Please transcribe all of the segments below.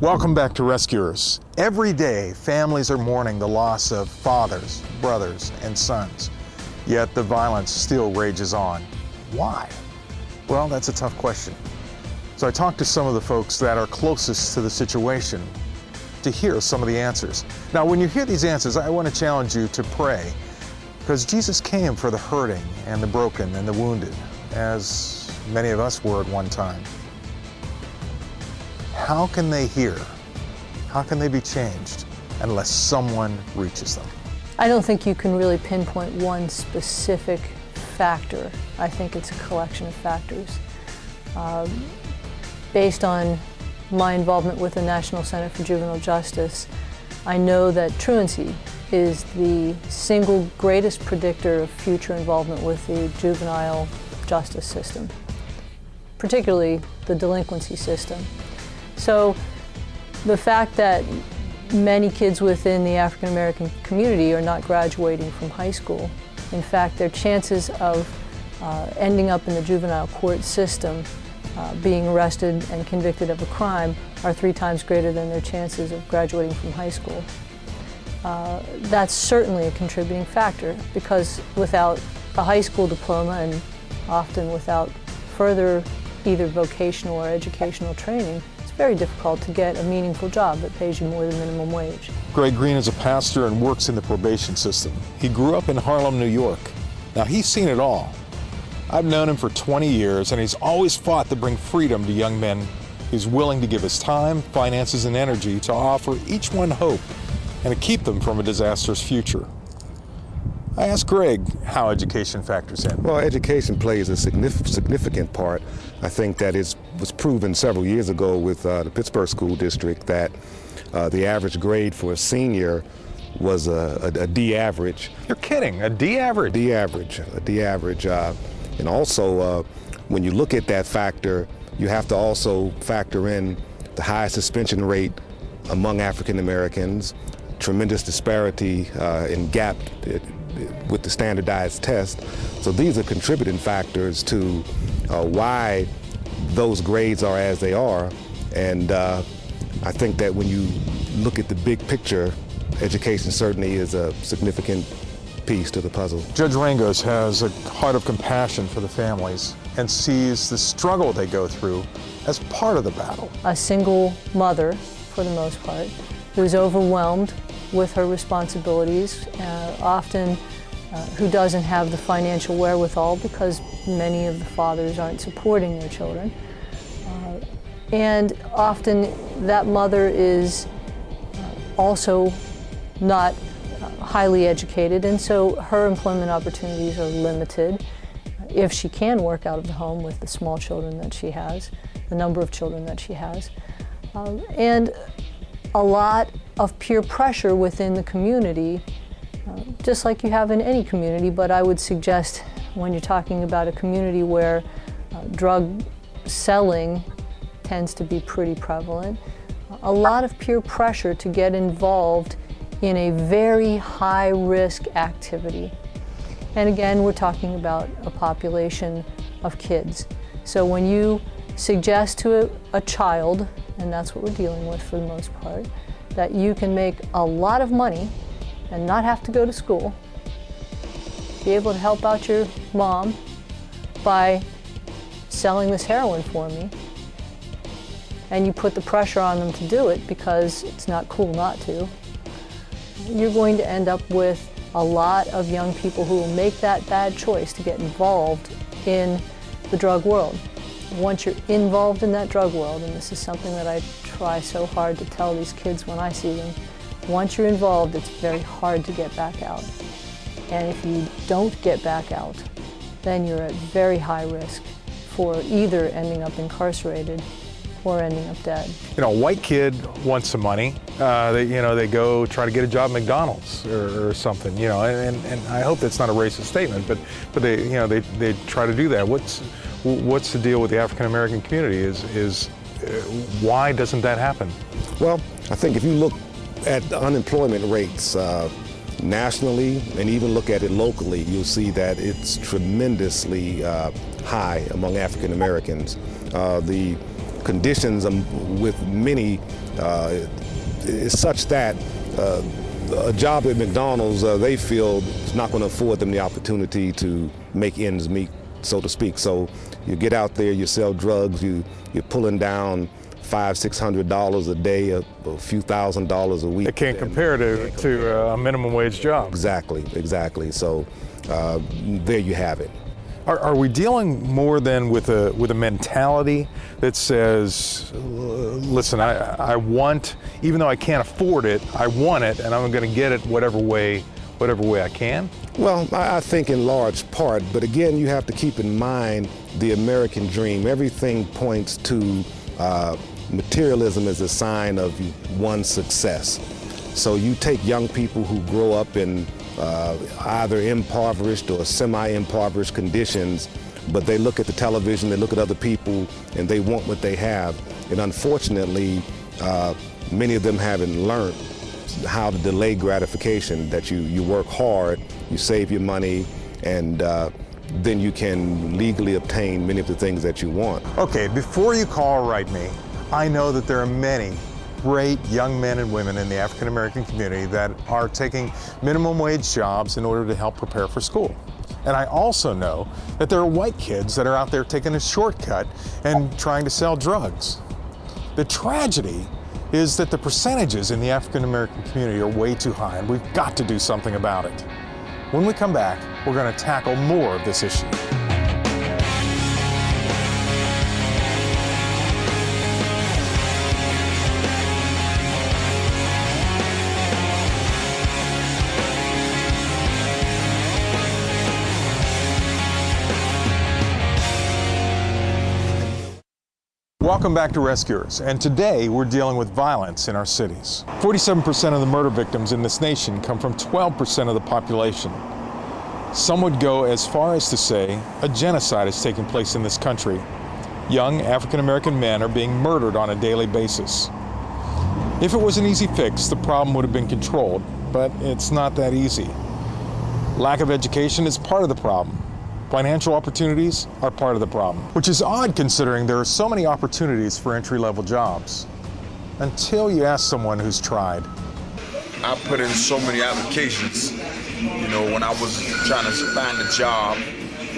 Welcome back to Rescuers. Every day, families are mourning the loss of fathers, brothers, and sons. Yet the violence still rages on. Why? Well, that's a tough question. So I talked to some of the folks that are closest to the situation to hear some of the answers. Now, when you hear these answers, I want to challenge you to pray, because Jesus came for the hurting and the broken and the wounded, as many of us were at one time. How can they hear? How can they be changed unless someone reaches them? I don't think you can really pinpoint one specific factor. I think it's a collection of factors. Based on my involvement with the National Center for Juvenile Justice, I know that truancy is the single greatest predictor of future involvement with the juvenile justice system, particularly the delinquency system. So the fact that many kids within the African American community are not graduating from high school, in fact, their chances of ending up in the juvenile court system, being arrested and convicted of a crime, are 3 times greater than their chances of graduating from high school. That's certainly a contributing factor, because without a high school diploma, and often without further either vocational or educational training, it's very difficult to get a meaningful job that pays you more than minimum wage. Greg Green is a pastor and works in the probation system. He grew up in Harlem, New York. Now, he's seen it all. I've known him for 20 years, and he's always fought to bring freedom to young men. He's willing to give his time, finances, and energy to offer each one hope and to keep them from a disastrous future. I asked Greg how education factors in. Well, education plays a significant part. I think that it was proven several years ago with the Pittsburgh School District that the average grade for a senior was a D average. You're kidding, a D average? A D average. And also, when you look at that factor, you have to also factor in the high suspension rate among African Americans, tremendous disparity in gap with the standardized test. So these are contributing factors to why those grades are as they are. And I think that when you look at the big picture, education certainly is a significant piece to the puzzle. Judge Rangos has a heart of compassion for the families and sees the struggle they go through as part of the battle. A single mother, for the most part, who's overwhelmed with her responsibilities, often who doesn't have the financial wherewithal because many of the fathers aren't supporting their children. And often that mother is also not highly educated, and so her employment opportunities are limited if she can work out of the home with the small children that she has, the number of children that she has. And a lot of peer pressure within the community, just like you have in any community, but I would suggest when you're talking about a community where drug selling tends to be pretty prevalent, a lot of peer pressure to get involved in a very high-risk activity. And again, we're talking about a population of kids. So when you suggest to a child, and that's what we're dealing with for the most part, that you can make a lot of money and not have to go to school, be able to help out your mom by selling this heroin for me, and you put the pressure on them to do it because it's not cool not to, you're going to end up with a lot of young people who will make that bad choice to get involved in the drug world. Once you're involved in that drug world, and this is something that I try so hard to tell these kids when I see them, once you're involved, it's very hard to get back out. And if you don't get back out, then you're at very high risk for either ending up incarcerated or ending up dead. You know, a white kid wants some money. They go try to get a job at McDonald's or something. You know, and I hope that's not a racist statement, but they try to do that. What's the deal with the African American community? Is why doesn't that happen? Well, I think if you look at the unemployment rates nationally and even look at it locally, you'll see that it's tremendously high among African Americans. The conditions with many It's such that a job at McDonald's, they feel is not going to afford them the opportunity to make ends meet, so to speak. So you get out there, you sell drugs, you're pulling down $500–600 a day, a few $1,000s a week. It can't compare to a minimum wage job. Exactly. So there you have it. Are we dealing more than with a mentality that says, listen, I want, even though I can't afford it, I want it, and I'm going to get it whatever way I can? Well, I think in large part, but again, you have to keep in mind the American dream. Everything points to materialism as a sign of one's success. So you take young people who grow up in either impoverished or semi-impoverished conditions, but they look at the television, they look at other people, and they want what they have. And unfortunately, many of them haven't learned how to delay gratification, that you work hard, you save your money, and then you can legally obtain many of the things that you want. Okay, before you call or write me, I know that there are many great young men and women in the African American community that are taking minimum wage jobs in order to help prepare for school. And I also know that there are white kids that are out there taking a shortcut and trying to sell drugs. The tragedy is that the percentages in the African American community are way too high, and we've got to do something about it. When we come back, we're going to tackle more of this issue. Welcome back to Rescuers, and today we're dealing with violence in our cities. 47% of the murder victims in this nation come from 12% of the population. Some would go as far as to say a genocide is taking place in this country. Young African American men are being murdered on a daily basis. If it was an easy fix, the problem would have been controlled, but it's not that easy. Lack of education is part of the problem. Financial opportunities are part of the problem, which is odd considering there are so many opportunities for entry-level jobs. Until you ask someone who's tried. I put in so many applications, you know, when I was trying to find a job,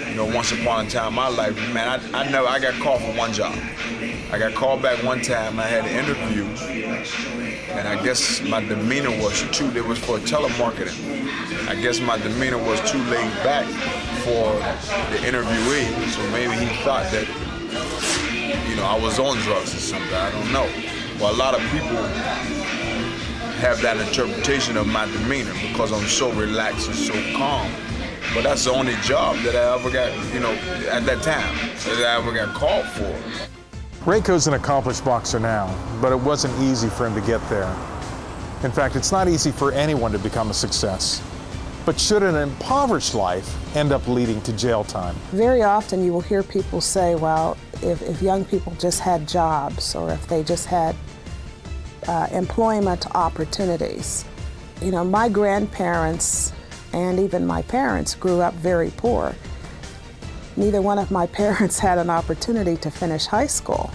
you know, once upon a time in my life, man, I got called for one job. I got called back one time, I had an interview, and I guess my demeanor was it was for telemarketing. I guess my demeanor was too laid back for the interviewee, so maybe he thought that, you know, I was on drugs or something, I don't know. Well, a lot of people have that interpretation of my demeanor because I'm so relaxed and so calm. But that's the only job that I ever got, you know, at that time, that I ever got called for. Rayco's an accomplished boxer now, but it wasn't easy for him to get there. In fact, it's not easy for anyone to become a success. But should an impoverished life end up leading to jail time? Very often you will hear people say, well, if young people just had jobs or if they just had employment opportunities. You know, my grandparents and even my parents grew up very poor. Neither one of my parents had an opportunity to finish high school,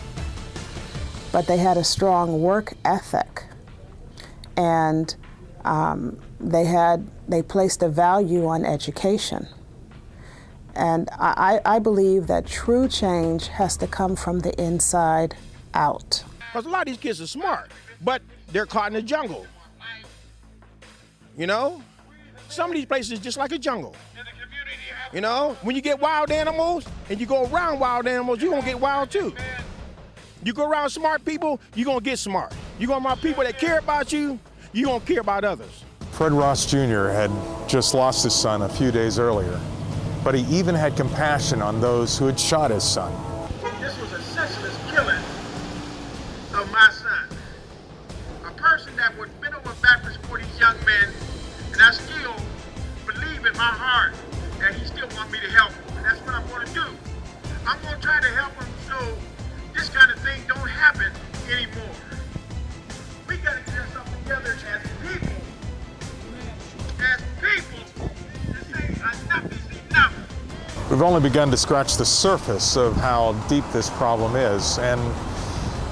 but they had a strong work ethic, and they placed a value on education. And I believe that true change has to come from the inside out. Because a lot of these kids are smart, but they're caught in the jungle. You know? Some of these places are just like a jungle. You know? When you get wild animals and you go around wild animals, you're going to get wild too. You go around smart people, you're going to get smart. You go around people that care about you, you're going to care about others. Fred Ross Jr. had just lost his son a few days earlier, but he even had compassion on those who had shot his son. This was a senseless killing of my son. A person that would bend over backwards for these young men, and I still believe in my heart that he still wants me to help him, and that's what I'm going to do. I'm going to try to help him so this kind of thing don't happen anymore. We got to get ourselves together as people. As people, to say enough is enough. We've only begun to scratch the surface of how deep this problem is, and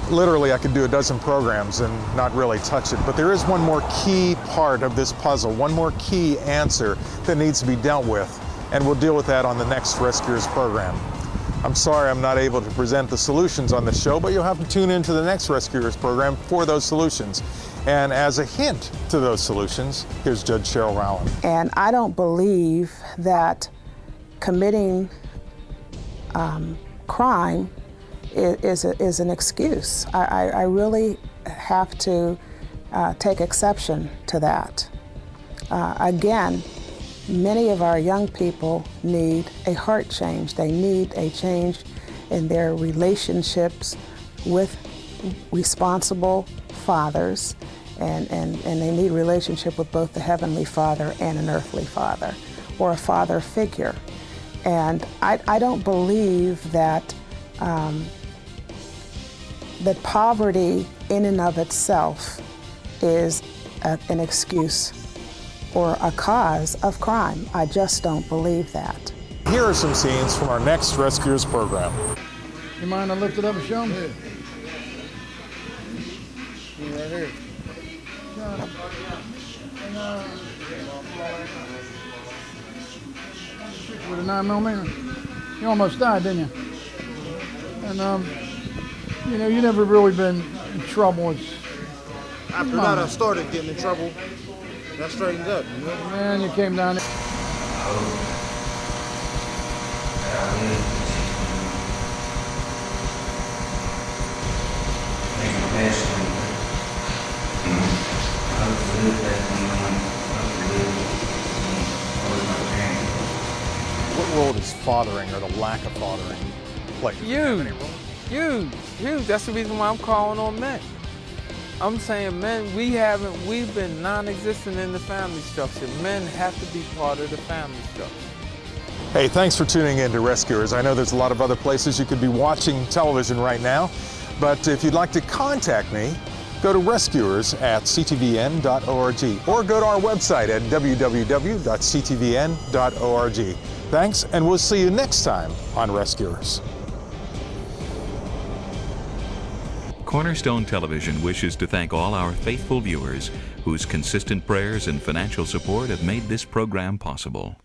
Literally, I could do a dozen programs and not really touch it, but there is one more key part of this puzzle, one more key answer that needs to be dealt with, and we'll deal with that on the next Rescuers program. I'm sorry I'm not able to present the solutions on this show, but you'll have to tune into the next Rescuers program for those solutions. And as a hint to those solutions, here's Judge Cheryl Rowland. And I don't believe that committing crime is an excuse. I really have to take exception to that. Again, many of our young people need a heart change. They need a change in their relationships with responsible fathers, and they need a relationship with both the Heavenly Father and an earthly father, or a father figure. And I don't believe that that poverty in and of itself is an excuse or a cause of crime. I just don't believe that. Here are some scenes from our next Rescuers program. You mind I lift it up and show them? Yeah. Right here. With a 9mm. You almost died, didn't you? And you know, you never really been in trouble. After that, I started getting in trouble. That straightened up, you know? Man, you came down there. What role does fathering or the lack of fathering play? Huge. That's the reason why I'm calling on men. I'm saying men, we've been non-existent in the family structure. Men have to be part of the family structure. Hey, thanks for tuning in to Rescuers. I know there's a lot of other places you could be watching television right now, but if you'd like to contact me, go to rescuers@ctvn.org or go to our website at www.ctvn.org. Thanks, and we'll see you next time on Rescuers. Cornerstone Television wishes to thank all our faithful viewers whose consistent prayers and financial support have made this program possible.